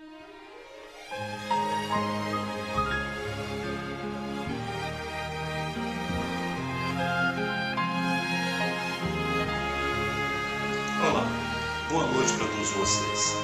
Olá, boa noite para todos vocês.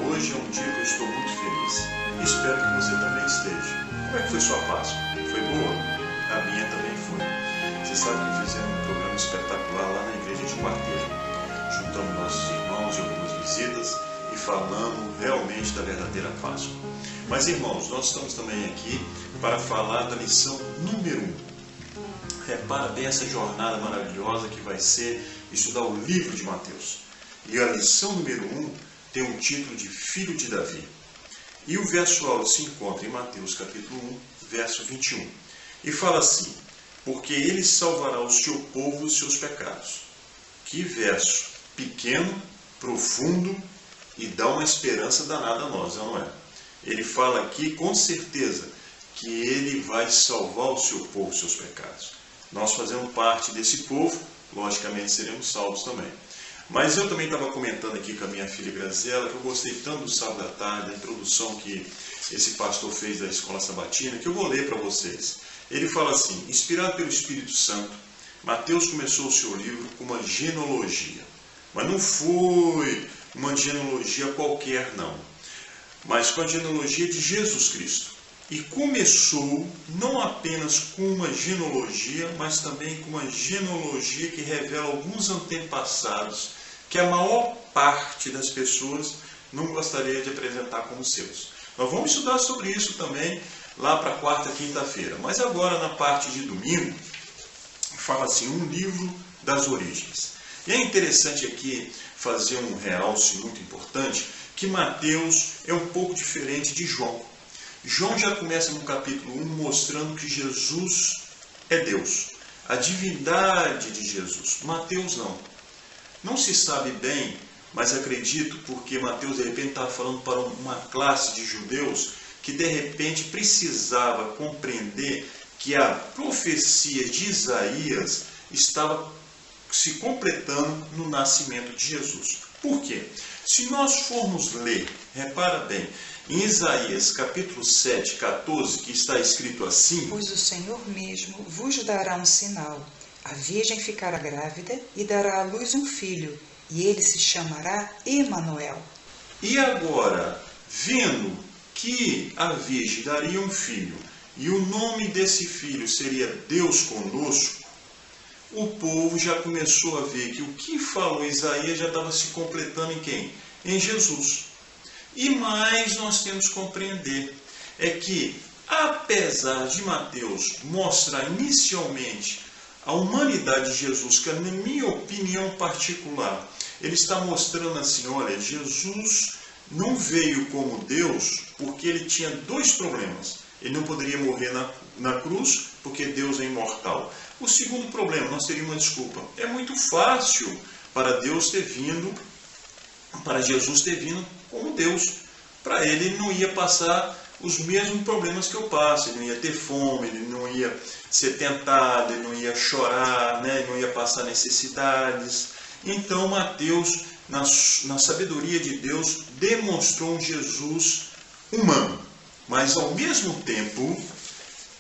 Hoje é um dia que eu estou muito feliz e espero que você também esteja. Como é que foi sua Páscoa? Foi boa? A minha também foi. Você sabe que fizemos um programa espetacular lá na igreja de Quarteiro. Juntamos nossos irmãos e algumas visitas e falamos realmente da verdadeira Páscoa. Mas irmãos, nós estamos também aqui para falar da lição número 1. Repara bem essa jornada maravilhosa que vai ser estudar o livro de Mateus. E a lição número 1 tem o título de Filho de Davi. E o verso áudio se encontra em Mateus capítulo 1, verso 21. E fala assim: porque ele salvará o seu povo dos seus pecados. Que verso pequeno, profundo e dá uma esperança danada a nós, não é? Ele fala aqui com certeza que ele vai salvar o seu povo dos seus pecados. Nós fazemos parte desse povo, logicamente seremos salvos também. Mas eu também estava comentando aqui com a minha filha Graziela que eu gostei tanto do sábado à tarde, da introdução que esse pastor fez da escola sabatina, que eu vou ler para vocês. Ele fala assim: inspirado pelo Espírito Santo, Mateus começou o seu livro com uma genealogia. Mas não foi uma genealogia qualquer, não. Mas com a genealogia de Jesus Cristo. E começou não apenas com uma genealogia, mas também com uma genealogia que revela alguns antepassados que a maior parte das pessoas não gostaria de apresentar como seus. Nós vamos estudar sobre isso também lá para quarta, quinta-feira. Mas agora, na parte de domingo, fala assim: um livro das origens. E é interessante aqui fazer um realce muito importante, que Mateus é um pouco diferente de João. João já começa no capítulo 1 mostrando que Jesus é Deus, a divindade de Jesus. Mateus não. Não se sabe bem, mas acredito porque Mateus de repente estava falando para uma classe de judeus que de repente precisava compreender que a profecia de Isaías estava se completando no nascimento de Jesus. Por quê? Se nós formos ler, repara bem, em Isaías capítulo 7, 14, que está escrito assim: pois o Senhor mesmo vos dará um sinal. A virgem ficará grávida e dará à luz um filho, e ele se chamará Emanuel. E agora, vendo que a virgem daria um filho, e o nome desse filho seria Deus conosco, o povo já começou a ver que o que falou Isaías já estava se completando em quem? Em Jesus. E mais nós temos que compreender é que, apesar de Mateus mostrar inicialmente a humanidade de Jesus, que na minha opinião particular, ele está mostrando assim: olha, Jesus não veio como Deus porque ele tinha dois problemas. Ele não poderia morrer na cruz porque Deus é imortal. O segundo problema, nós teríamos uma desculpa. É muito fácil para Deus ter vindo, para Jesus ter vindo como Deus. Para ele não ia passar os mesmos problemas que eu passo. Ele não ia ter fome, ele não ia ser tentado, ele não ia chorar, né? Ele não ia passar necessidades. Então Mateus, na sabedoria de Deus, demonstrou um Jesus humano, mas ao mesmo tempo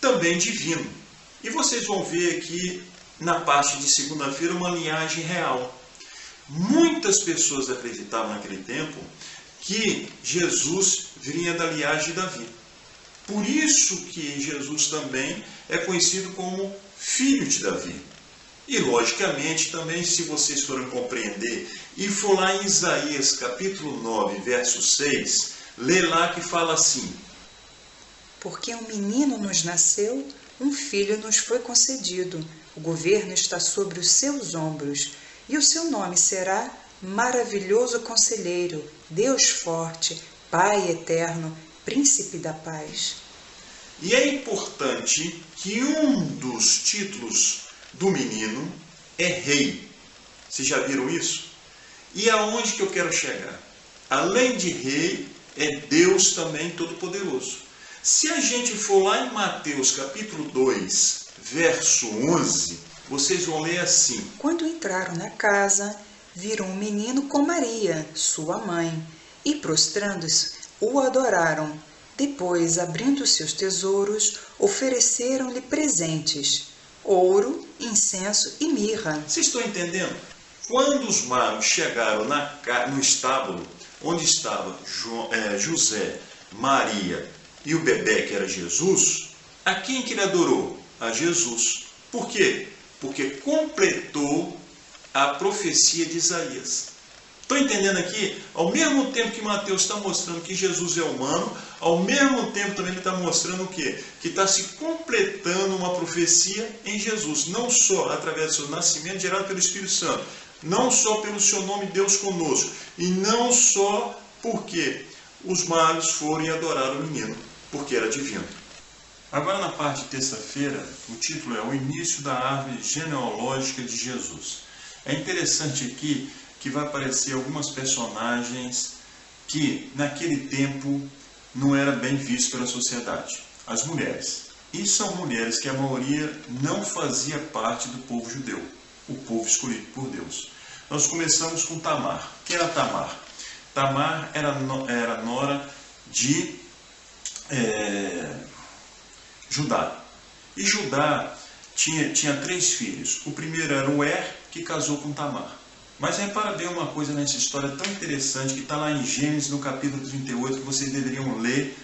também divino. E vocês vão ver aqui na parte de segunda-feira uma linhagem real. Muitas pessoas acreditavam naquele tempo que Jesus viria da linhagem de Davi. Por isso que Jesus também é conhecido como filho de Davi. E logicamente também, se vocês forem compreender e for lá em Isaías capítulo 9, verso 6, lê lá que fala assim: porque um menino nos nasceu, um filho nos foi concedido, o governo está sobre os seus ombros, e o seu nome será Maravilhoso Conselheiro, Deus Forte, Pai Eterno, Príncipe da Paz. E é importante que um dos títulos do menino é rei. Vocês já viram isso? E aonde que eu quero chegar? Além de rei, é Deus também Todo-Poderoso. Se a gente for lá em Mateus capítulo 2, verso 11, vocês vão ler assim: quando entraram na casa, viram um menino com Maria, sua mãe, e prostrando-se, o adoraram. Depois, abrindo seus tesouros, ofereceram-lhe presentes, ouro, incenso e mirra. Vocês estão entendendo? Quando os magos chegaram no estábulo, onde estava José, Maria e o bebê que era Jesus, a quem que ele adorou? A Jesus. Por quê? Porque completou a profecia de Isaías. Estão entendendo aqui? Ao mesmo tempo que Mateus está mostrando que Jesus é humano, ao mesmo tempo também ele está mostrando o quê? Que está se completando uma profecia em Jesus. Não só através do seu nascimento gerado pelo Espírito Santo, não só pelo seu nome Deus conosco, e não só porque os magos foram e adoraram o menino, porque era divino. Agora na parte de terça-feira, o título é O Início da Árvore Genealógica de Jesus. É interessante aqui que vai aparecer algumas personagens que naquele tempo não era bem visto pela sociedade. As mulheres. E são mulheres que a maioria não fazia parte do povo judeu, o povo escolhido por Deus. Nós começamos com Tamar. Quem era Tamar? Tamar era nora de Judá. E Judá tinha 3 filhos. O primeiro era o que casou com Tamar. Mas repara bem uma coisa nessa história tão interessante que está lá em Gênesis, no capítulo 38, que vocês deveriam ler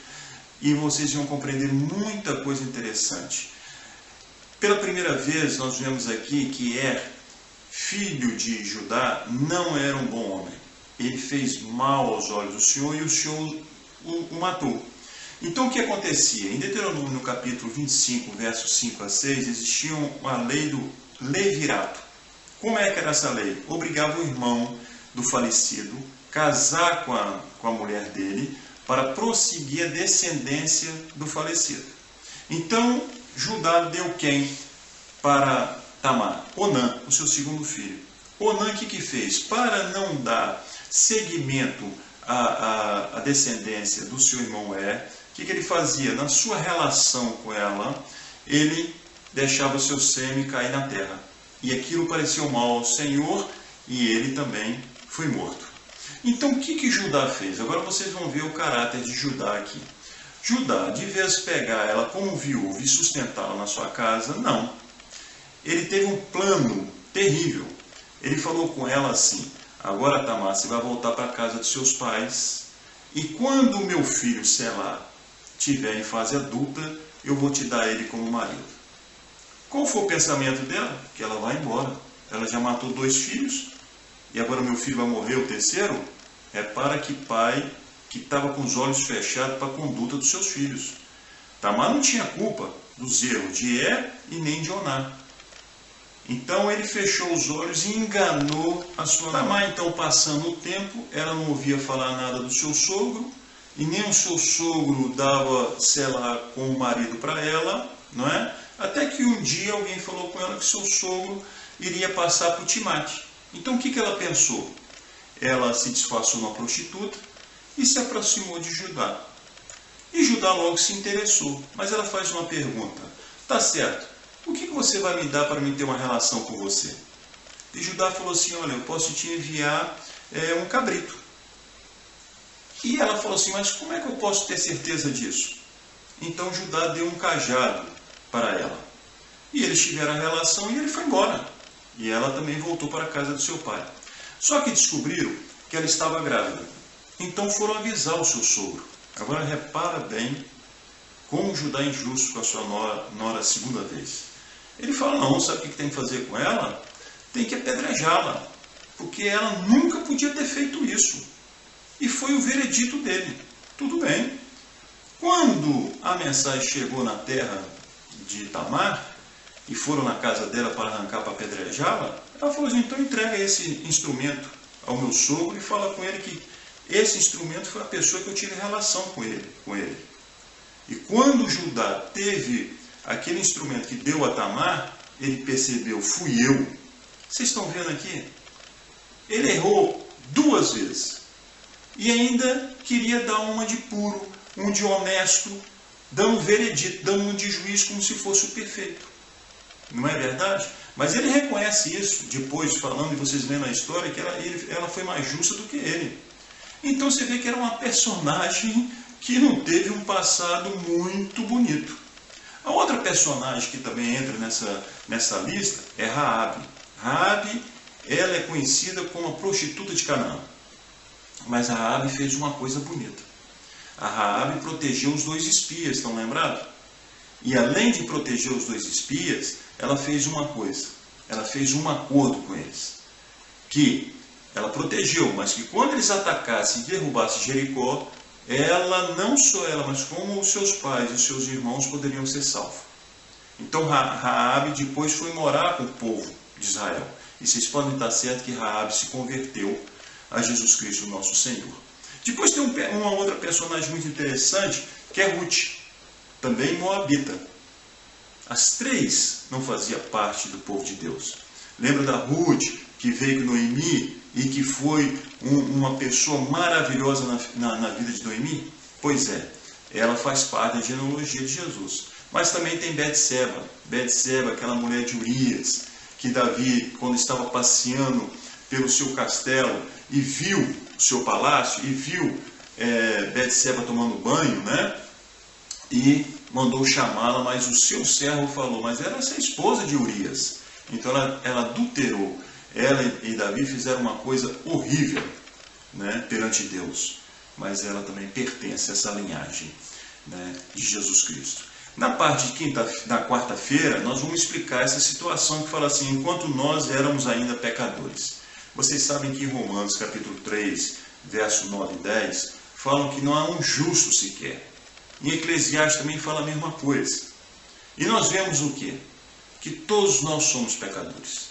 e vocês vão compreender muita coisa interessante. Pela primeira vez nós vemos aqui que filho de Judá, não era um bom homem. Ele fez mal aos olhos do Senhor e o Senhor o matou. Então o que acontecia? Em Deuteronômio, no capítulo 25, versos 5 a 6, existia uma lei do levirato. Como é que era essa lei? Obrigava o irmão do falecido a casar com a mulher dele para prosseguir a descendência do falecido. Então Judá deu quem para Tamar? Onã, o seu segundo filho. Onã o que fez? Para não dar seguimento à descendência do seu irmão o que ele fazia? Na sua relação com ela, ele deixava o seu sêmen cair na terra. E aquilo pareceu mal ao Senhor e ele também foi morto. Então o que Judá fez? Agora vocês vão ver o caráter de Judá aqui. Judá, de vez de pegar ela como viúva e sustentá-la na sua casa, não. Ele teve um plano terrível. Ele falou com ela assim: agora, Tamar, você vai voltar para a casa dos seus pais, e quando o meu filho Selá estiver em fase adulta, eu vou te dar ele como marido. Qual foi o pensamento dela? Que ela vai embora. Ela já matou 2 filhos, e agora meu filho vai morrer, o terceiro? Repara que pai que estava com os olhos fechados para a conduta dos seus filhos. Tamar não tinha culpa dos erros de e nem de Oná. Então ele fechou os olhos e enganou a sua mãe. Tamar, então, passando o tempo, ela não ouvia falar nada do seu sogro, e nem o seu sogro dava, sei lá, como marido para ela, não é? Até que um dia alguém falou com ela que seu sogro iria passar por Timate. Então o que ela pensou? Ela se disfarçou numa prostituta e se aproximou de Judá. E Judá logo se interessou, mas ela faz uma pergunta: tá certo, o que você vai me dar para me ter uma relação com você? E Judá falou assim: olha, eu posso te enviar um cabrito. E ela falou assim: mas como é que eu posso ter certeza disso? Então Judá deu um cajado para ela. E eles tiveram a relação e ele foi embora. E ela também voltou para a casa do seu pai. Só que descobriram que ela estava grávida. Então foram avisar o seu sogro. Agora repara bem como Judá é injusto com a sua nora a segunda vez. Ele fala: não, sabe o que tem que fazer com ela? Tem que apedrejá-la, porque ela nunca podia ter feito isso. E foi o veredito dele. Tudo bem. Quando a mensagem chegou na terra de Tamar, e foram na casa dela para arrancar, para apedrejá-la, ela falou assim: então entrega esse instrumento ao meu sogro e fala com ele que esse instrumento foi a pessoa que eu tive relação com ele. E quando Judá teve aquele instrumento que deu a Tamar, ele percebeu: fui eu. Vocês estão vendo aqui? Ele errou 2 vezes. E ainda queria dar uma de puro, um de honesto, dando um veredito, dando um de juiz como se fosse o perfeito. Não é verdade? Mas ele reconhece isso, depois falando, e vocês lendo a história, que ela foi mais justa do que ele. Então você vê que era uma personagem que não teve um passado muito bonito. A outra personagem que também entra nessa lista é Raabe. Raabe, ela é conhecida como a prostituta de Canaã. Mas a Raabe fez uma coisa bonita. A Raabe protegeu os 2 espias, estão lembrados? E além de proteger os 2 espias, ela fez uma coisa. Ela fez um acordo com eles. Que ela protegeu, mas que quando eles atacassem e derrubassem Jericó, ela, não só ela, mas como os seus pais e os seus irmãos poderiam ser salvos. Então Raabe depois foi morar com o povo de Israel. E vocês podem estar certos que Raabe se converteu a Jesus Cristo, nosso Senhor. Depois tem uma outra personagem muito interessante, que é Ruth, também moabita. As 3 não faziam parte do povo de Deus. Lembra da Ruth, que veio com Noemi e que foi uma pessoa maravilhosa na vida de Noemi? Pois é, ela faz parte da genealogia de Jesus. Mas também tem Betseba, aquela mulher de Urias, que Davi, quando estava passeando pelo seu castelo e viu o seu palácio, e viu Betseba tomando banho, né? E mandou chamá-la, mas o seu servo falou, mas era essa esposa de Urias. Então ela adulterou. Ela e Davi fizeram uma coisa horrível, né, perante Deus. Mas ela também pertence a essa linhagem, né, de Jesus Cristo. Na parte de na quarta-feira, nós vamos explicar essa situação que fala assim, enquanto nós éramos ainda pecadores. Vocês sabem que em Romanos capítulo 3, verso 9 e 10, falam que não há um justo sequer. Em Eclesiastes também fala a mesma coisa. E nós vemos o quê? Que todos nós somos pecadores.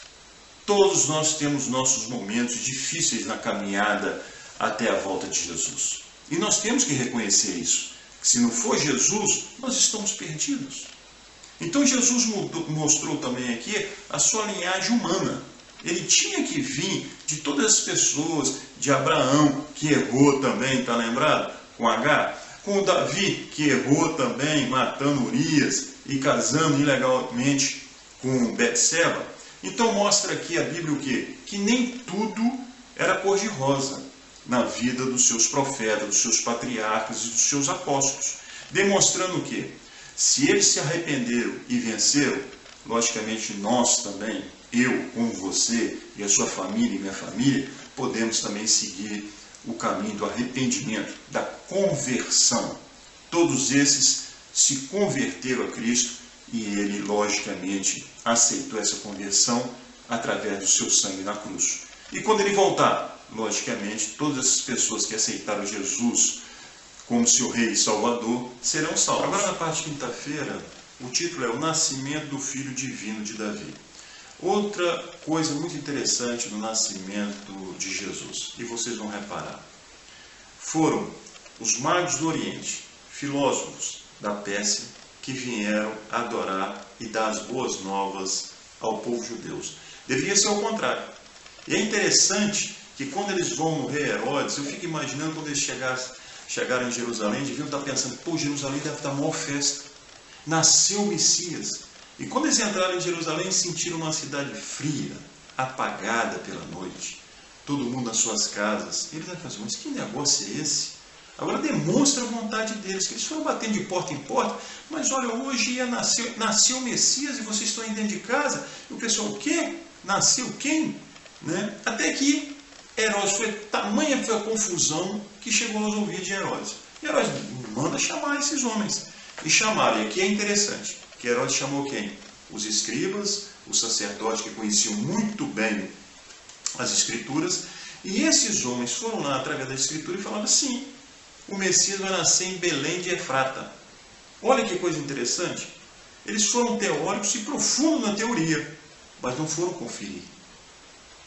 Todos nós temos nossos momentos difíceis na caminhada até a volta de Jesus. E nós temos que reconhecer isso. Que se não for Jesus, nós estamos perdidos. Então Jesus mostrou também aqui a sua linhagem humana. Ele tinha que vir de todas as pessoas, de Abraão, que errou também, está lembrado? Com H. Com Davi, que errou também, matando Urias e casando ilegalmente com Betseba. Então mostra aqui a Bíblia o quê? Que nem tudo era cor-de-rosa na vida dos seus profetas, dos seus patriarcas e dos seus apóstolos. Demonstrando o quê? Se eles se arrependeram e venceram, logicamente nós também, eu, como você e a sua família e minha família, podemos também seguir o caminho do arrependimento, da conversão. Todos esses se converteram a Cristo e ele, logicamente, aceitou essa conversão através do seu sangue na cruz. E quando ele voltar, logicamente, todas essas pessoas que aceitaram Jesus como seu Rei e Salvador serão salvos. Agora, na parte de quinta-feira, o título é O Nascimento do Filho Divino de Davi. Outra coisa muito interessante no nascimento de Jesus, e vocês vão reparar, foram os magos do Oriente, filósofos da Pérsia, que vieram adorar e dar as boas novas ao povo judeu. Devia ser o contrário. E é interessante que quando eles vão no rei Herodes, eu fico imaginando quando eles chegaram em Jerusalém, deviam estar pensando, pô, Jerusalém deve estar maior festa. Nasceu o Messias. E quando eles entraram em Jerusalém, sentiram uma cidade fria, apagada pela noite. Todo mundo nas suas casas. E eles pensaram, mas que negócio é esse? Agora demonstra a vontade deles, que eles foram batendo de porta em porta, mas olha, hoje nasceu o Messias e vocês estão aí dentro de casa. E o pessoal, o quê? Nasceu quem? Né? Até que Herodes tamanha foi a confusão que chegou aos ouvidos de Herodes. E Herodes manda chamar esses homens. E chamaram, e aqui é interessante, que Herodes chamou quem? Os escribas, os sacerdotes que conheciam muito bem as escrituras, e esses homens foram lá através da escritura e falaram assim, o Messias vai nascer em Belém de Efrata. Olha que coisa interessante. Eles foram teóricos e profundos na teoria, mas não foram conferir.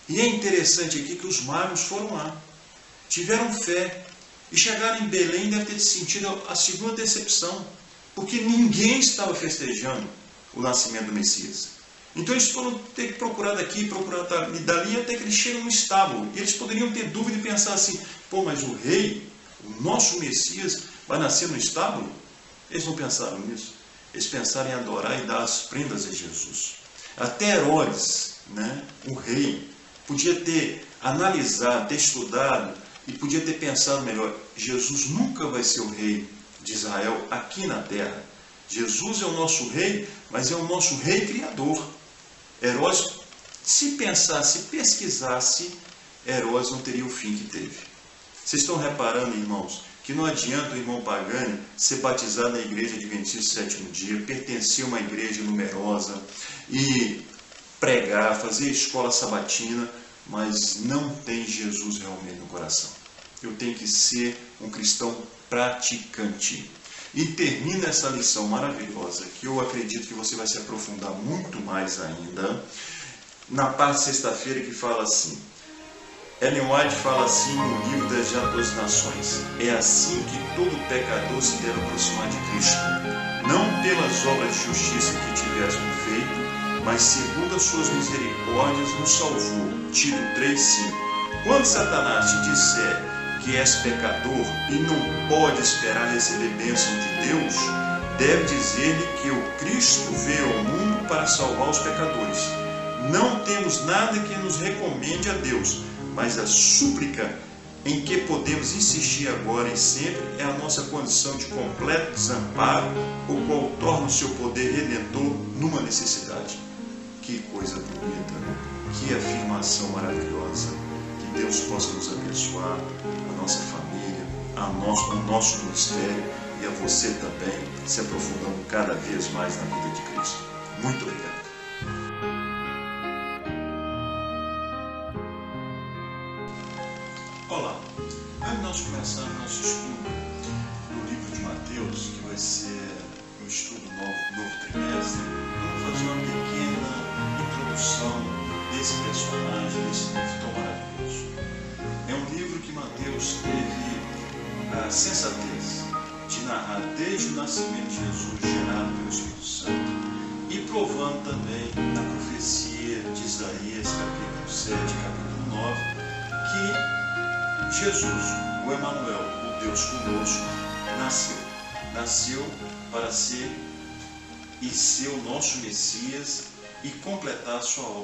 E é interessante aqui que os magos foram lá, tiveram fé, e chegaram em Belém deve ter sentido a segunda decepção, porque ninguém estava festejando o nascimento do Messias. Então eles foram ter que procurar daqui, procurar dali, até que eles chegam no estábulo. E eles poderiam ter dúvida e pensar assim, pô, mas o rei, o nosso Messias, vai nascer no estábulo? Eles não pensaram nisso. Eles pensaram em adorar e dar as prendas a Jesus. Até Herodes, né, o rei, podia ter analisado, ter estudado e podia ter pensado melhor, Jesus nunca vai ser o rei de Israel aqui na terra. Jesus é o nosso rei, mas é o nosso rei criador. Herodes, se pensasse, se pesquisasse, Herodes não teria o fim que teve. Vocês estão reparando, irmãos, que não adianta o irmão Pagani ser batizado na igreja adventista do sétimo dia, pertencer a uma igreja numerosa e pregar, fazer escola sabatina, mas não tem Jesus realmente no coração. Eu tenho que ser um cristão praticante. E termina essa lição maravilhosa, que eu acredito que você vai se aprofundar muito mais ainda, na parte de sexta-feira, que fala assim. Ellen White fala assim no livro das Nações: é assim que todo pecador se deve aproximar de Cristo, não pelas obras de justiça que tivéssemos feito, mas segundo as suas misericórdias nos salvou. Tito 3,5. Quando Satanás te disser que és pecador e não pode esperar receber bênção de Deus, deve dizer-lhe que o Cristo veio ao mundo para salvar os pecadores. Não temos nada que nos recomende a Deus, mas a súplica em que podemos insistir agora e sempre é a nossa condição de completo desamparo, o qual torna o seu poder redentor numa necessidade. Que coisa bonita, que afirmação maravilhosa. Que Deus possa nos abençoar, a nossa família, o nosso ministério e a você também, se aprofundando cada vez mais na vida de Cristo. Muito obrigado. Olá, antes de nós começarmos nosso estudo do livro de Mateus, que vai ser um estudo novo trimestre, vamos fazer uma pequena introdução desse personagem, desse livro tão maravilhoso. É um livro que Mateus teve a sensatez de narrar desde o nascimento de Jesus, gerado pelo Espírito Santo, e provando também na profecia de Isaías, capítulo 7, capítulo 9, que Jesus, o Emanuel, o Deus conosco, nasceu para ser e ser o nosso Messias e completar a sua obra.